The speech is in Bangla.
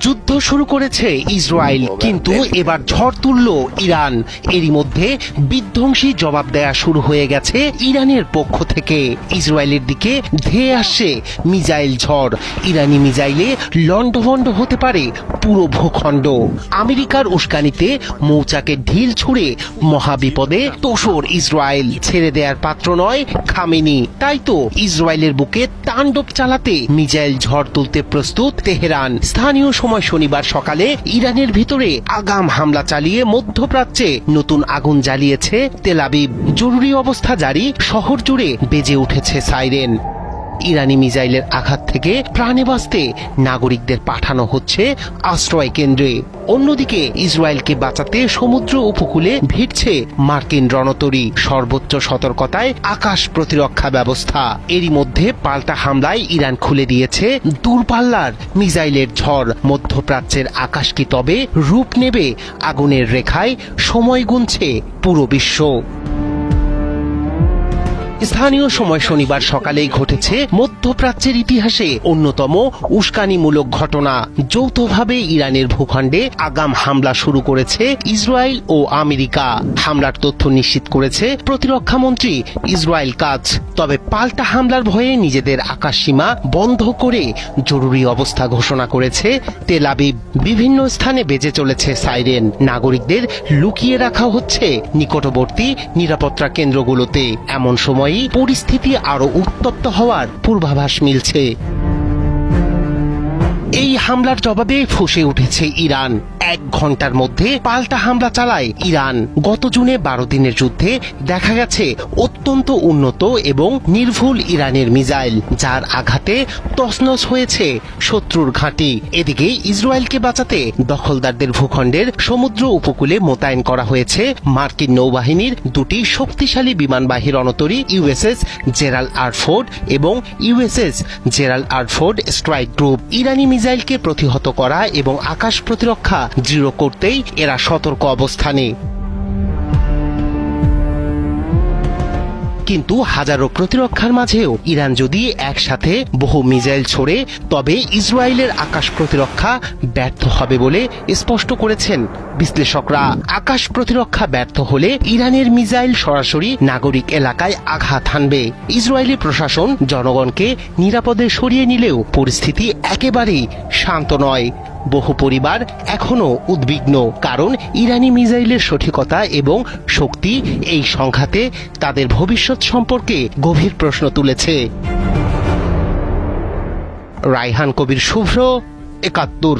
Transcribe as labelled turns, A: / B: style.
A: যুদ্ধ শুরু করেছে ইসরায়েল, কিন্তু এবার ঝড় তুলল ইরান। এরই মধ্যে বিধ্বংসী জবাব দেয়া শুরু হয়ে গেছে ইরানের পক্ষ থেকে। ইসরায়েলের দিকে ধেয়ে আসছে মিসাইল ঝড়। ইরানি মিসাইলে লণ্ডভণ্ড হতে পারে পুরো ভূখণ্ড। আমেরিকার উস্কানিতে মৌচাকে ঢিল ছুঁড়ে মহাবিপদে তোষর ইসরায়েল। ছেড়ে দেওয়ার পাত্র নয় খামেনি। তাই তো ইসরায়েলের বুকে তাণ্ডব চালাতে মিসাইল ঝড় তুলতে প্রস্তুত তেহরান। স্থানীয় সময় শনিবার সকালে ইরানের ভিতরে আগাম হামলা চালিয়ে মধ্যপ্রাচ্যে নতুন আগুন জ্বালিয়েছে তেল আবিব। জরুরি অবস্থা জারি, শহর জুড়ে বেজে উঠেছে সাইরেন। ইরানি মিসাইলের আঘাত থেকে প্রাণে বাঁচতে নাগরিকদের পাঠানো হচ্ছে আশ্রয় কেন্দ্রে। অন্যদিকে ইসরায়েলকে বাঁচাতে সমুদ্র উপকূলে ভিড়ছে মার্কিন রণতরী। সর্বোচ্চ সতর্কতায় আকাশ প্রতিরক্ষা ব্যবস্থা। এরই মধ্যে পাল্টা হামলায় ইরান খুলে দিয়েছে দূরপাল্লার মিসাইলের ঝড়। মধ্যপ্রাচ্যের আকাশ কি তবে রূপ নেবে আগুনের রেখায়? সময় গুনছে পুরো বিশ্ব। স্থানীয় সময় শনিবার সকালেই ঘটেছে মধ্যপ্রাচ্যের ইতিহাসে অন্যতম উস্কানিমূলক ঘটনা। যৌথভাবে ইরানের ভূখণ্ডে আগাম হামলা শুরু করেছে ইসরায়েল ও আমেরিকা। হামলার তথ্য নিশ্চিত করেছে প্রতিরক্ষা মন্ত্রী ইসরায়েল কাজ। তবে পাল্টা হামলার ভয়ে নিজেদের আকাশসীমা বন্ধ করে জরুরি অবস্থা ঘোষণা করেছে তেল আবিব। বিভিন্ন স্থানে বেজে চলেছে সাইরেন। নাগরিকদের লুকিয়ে রাখা হচ্ছে নিকটবর্তী নিরাপত্তা কেন্দ্রগুলোতে। এমন সময় পরিস্থিতি আরো উত্তপ্ত হওয়ার পূর্বাভাস মিলছে। এই হামলার জবাবে ফুঁসে উঠেছে ইরান। 1 ঘন্টার মধ্যে পাল্টা হামলা চালায় ইরান। গত জুনে 12 দিনের যুদ্ধে দেখা গেছে অত্যন্ত উন্নত এবং নির্ভুল ইরানের মিসাইল, যার আঘাতে তছনছ হয়েছে শত্রুর ঘাঁটি। এদিকে ইসরায়েলকে বাঁচাতে দখলদারদের ভূখণ্ডের সমুদ্র উপকূলে মোতায়েন করা হয়েছে মার্কিন নৌবাহিনীর 2টি শক্তিশালী বিমানবাহী রণতরী, ইউএসএস জেরাল্ড আর ফোর্ড এবং USS Gerald R Ford strike group. ইরানি মিসাইলকে প্রতিহত করা এবং আকাশ প্রতিরক্ষা দৃঢ় করতেই এরা সতর্ক অবস্থানে। কিন্তু হাজারো প্রতিরক্ষার মাঝেও ইরান যদি একসাথে বহু মিসাইল ছোড়ে, তবে ইসরায়েলের আকাশ প্রতিরক্ষা ব্যর্থ হবে বলে স্পষ্ট করেছেন বিশ্লেষকরা। আকাশ প্রতিরক্ষা ব্যর্থ হলে ইরানের মিসাইল সরাসরি নাগরিক এলাকায় আঘাত হানবে। ইসরায়েলি প্রশাসন জনগণকে নিরাপদে সরিয়ে নিলেও পরিস্থিতি একেবারেই শান্ত নয়। বহু পরিবার এখনো উদ্বিগ্ন, কারণ ইরানি মিসাইলের সঠিকতা এবং শক্তি এই সংঘাতে তাদের ভবিষ্যৎ সম্পর্কে গভীর প্রশ্ন তুলেছে। রায়হান কবির শুভ্র, ৭১।